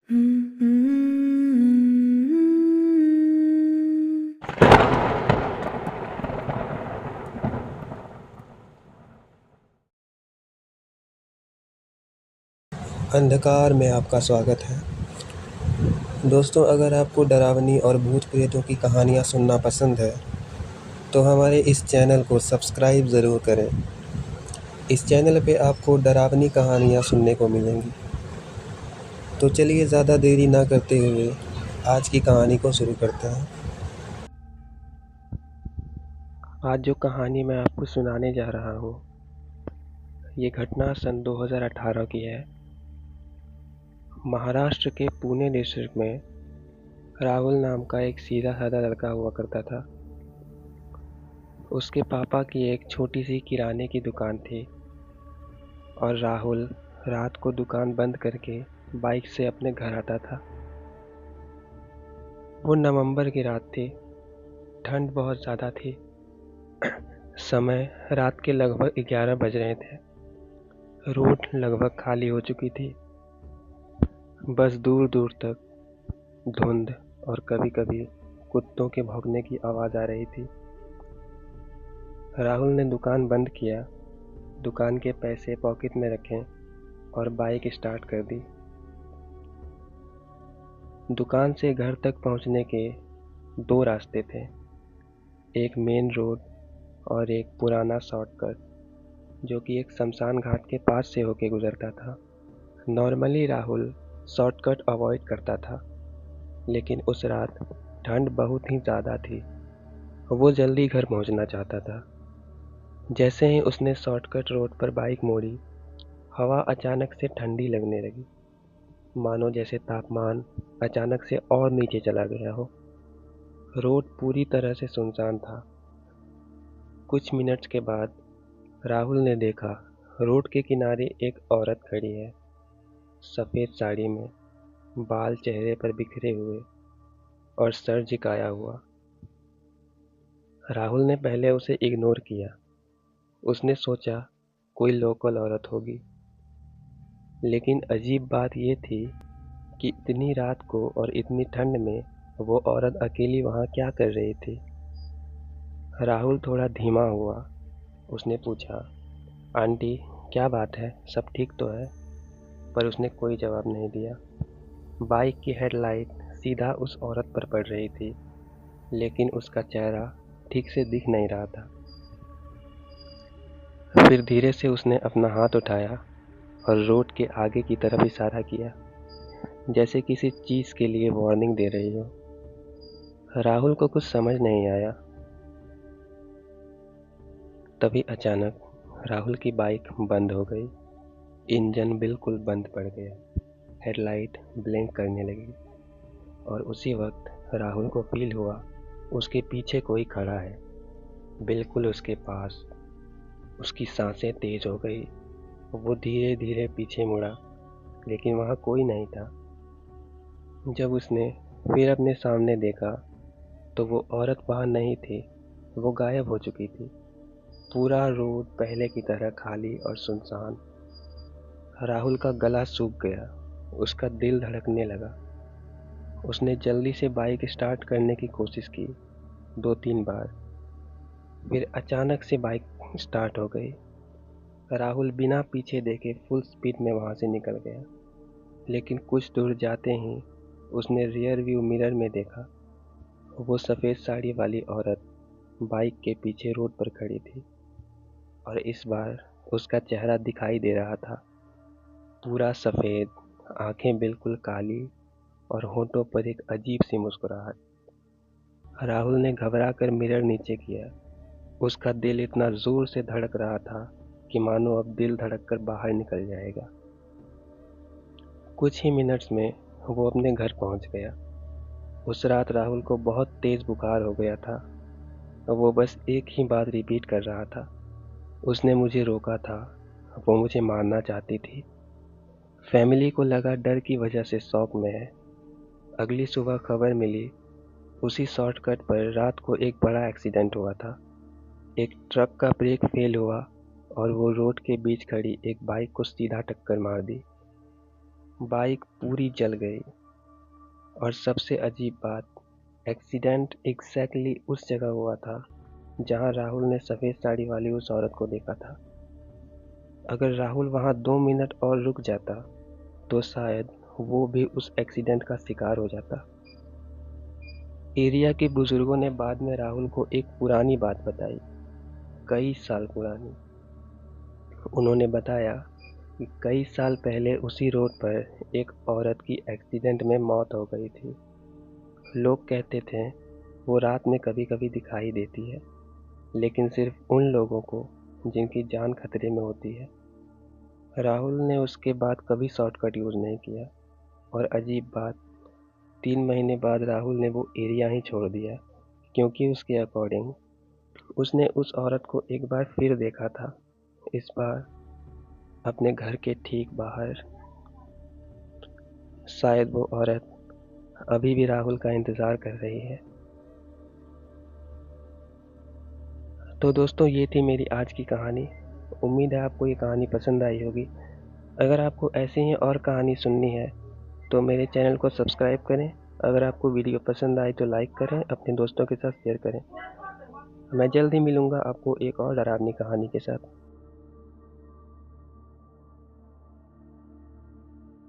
अंधकार में आपका स्वागत है। दोस्तों, अगर आपको डरावनी और भूत प्रेतों की कहानियाँ सुनना पसंद है तो हमारे इस चैनल को सब्सक्राइब ज़रूर करें। इस चैनल पे आपको डरावनी कहानियाँ सुनने को मिलेंगी। तो चलिए ज़्यादा देरी ना करते हुए आज की कहानी को शुरू करते हैं। आज जो कहानी मैं आपको सुनाने जा रहा हूँ, ये घटना सन 2018 की है। महाराष्ट्र के पुणे डिस्ट्रिक्ट में राहुल नाम का एक सीधा साधा लड़का हुआ करता था। उसके पापा की एक छोटी सी किराने की दुकान थी और राहुल रात को दुकान बंद करके बाइक से अपने घर आता था। वो नवंबर की रात थी। ठंड बहुत ज़्यादा थी। समय रात के लगभग 11 बज रहे थे। रोड लगभग खाली हो चुकी थी। बस दूर दूर तक धुंध और कभी कभी कुत्तों के भौंकने की आवाज़ आ रही थी। राहुल ने दुकान बंद किया, दुकान के पैसे पॉकेट में रखे और बाइक स्टार्ट कर दी। दुकान से घर तक पहुंचने के 2 रास्ते थे, एक मेन रोड और एक पुराना शॉर्टकट जो कि एक शमशान घाट के पास से होके गुजरता था। नॉर्मली राहुल शॉर्टकट अवॉइड करता था, लेकिन उस रात ठंड बहुत ही ज़्यादा थी। वो जल्दी घर पहुंचना चाहता था। जैसे ही उसने शॉर्टकट रोड पर बाइक मोड़ी, हवा अचानक से ठंडी लगने लगी, मानो जैसे तापमान अचानक से और नीचे चला गया हो। रोड पूरी तरह से सुनसान था। कुछ मिनट्स के बाद राहुल ने देखा रोड के किनारे एक औरत खड़ी है, सफ़ेद साड़ी में, बाल चेहरे पर बिखरे हुए और सर झुकाया हुआ। राहुल ने पहले उसे इग्नोर किया। उसने सोचा कोई लोकल औरत होगी, लेकिन अजीब बात यह थी कि इतनी रात को और इतनी ठंड में वो औरत अकेली वहाँ क्या कर रही थी। राहुल थोड़ा धीमा हुआ। उसने पूछा, आंटी क्या बात है, सब ठीक तो है? पर उसने कोई जवाब नहीं दिया। बाइक की हेडलाइट सीधा उस औरत पर पड़ रही थी, लेकिन उसका चेहरा ठीक से दिख नहीं रहा था। फिर धीरे से उसने अपना हाथ उठाया और रोड के आगे की तरफ इशारा किया, जैसे किसी चीज़ के लिए वार्निंग दे रही हो। राहुल को कुछ समझ नहीं आया। तभी अचानक राहुल की बाइक बंद हो गई। इंजन बिल्कुल बंद पड़ गया। हेडलाइट ब्लिंक करने लगी और उसी वक्त राहुल को फील हुआ उसके पीछे कोई खड़ा है, बिल्कुल उसके पास। उसकी सांसें तेज हो गई। वो धीरे धीरे पीछे मुड़ा, लेकिन वहाँ कोई नहीं था। जब उसने फिर अपने सामने देखा तो वो औरत वहाँ नहीं थी, वो गायब हो चुकी थी। पूरा रोड पहले की तरह खाली और सुनसान। राहुल का गला सूख गया, उसका दिल धड़कने लगा। उसने जल्दी से बाइक स्टार्ट करने की कोशिश की, 2-3 बार। फिर अचानक से बाइक स्टार्ट हो गई। राहुल बिना पीछे देखे फुल स्पीड में वहाँ से निकल गया, लेकिन कुछ दूर जाते ही उसने रियर व्यू मिरर में देखा। वो सफ़ेद साड़ी वाली औरत बाइक के पीछे रोड पर खड़ी थी और इस बार उसका चेहरा दिखाई दे रहा था, पूरा सफ़ेद, आंखें बिल्कुल काली और होठों पर एक अजीब सी मुस्कुराहट। राहुल ने घबरा कर मिरर नीचे किया। उसका दिल इतना ज़ोर से धड़क रहा था कि मानो अब दिल धड़क कर बाहर निकल जाएगा। कुछ ही मिनट्स में वो अपने घर पहुंच गया। उस रात राहुल को बहुत तेज़ बुखार हो गया था। वो बस एक ही बात रिपीट कर रहा था, उसने मुझे रोका था, वो मुझे मारना चाहती थी। फैमिली को लगा डर की वजह से शॉक में है। अगली सुबह खबर मिली, उसी शॉर्टकट पर रात को एक बड़ा एक्सीडेंट हुआ था। एक ट्रक का ब्रेक फेल हुआ और वो रोड के बीच खड़ी एक बाइक को सीधा टक्कर मार दी। बाइक पूरी जल गई। और सबसे अजीब बात, एक्सीडेंट एग्जैक्टली उस जगह हुआ था जहां राहुल ने सफ़ेद साड़ी वाली उस औरत को देखा था। अगर राहुल वहां 2 मिनट और रुक जाता तो शायद वो भी उस एक्सीडेंट का शिकार हो जाता। एरिया के बुजुर्गों ने बाद में राहुल को एक पुरानी बात बताई, कई साल पुरानी। उन्होंने बताया कि कई साल पहले उसी रोड पर एक औरत की एक्सीडेंट में मौत हो गई थी। लोग कहते थे वो रात में कभी कभी दिखाई देती है, लेकिन सिर्फ उन लोगों को जिनकी जान खतरे में होती है। राहुल ने उसके बाद कभी शॉर्टकट यूज़ नहीं किया। और अजीब बात, 3 महीने बाद राहुल ने वो एरिया ही छोड़ दिया, क्योंकि उसके अकॉर्डिंग उसने उस औरत को एक बार फिर देखा था, इस बार अपने घर के ठीक बाहर। शायद वो औरत अभी भी राहुल का इंतज़ार कर रही है। तो दोस्तों, ये थी मेरी आज की कहानी। उम्मीद है आपको ये कहानी पसंद आई होगी। अगर आपको ऐसी ही और कहानी सुननी है तो मेरे चैनल को सब्सक्राइब करें। अगर आपको वीडियो पसंद आई तो लाइक करें, अपने दोस्तों के साथ शेयर करें। मैं जल्द ही मिलूँगा आपको एक और डरावनी कहानी के साथ।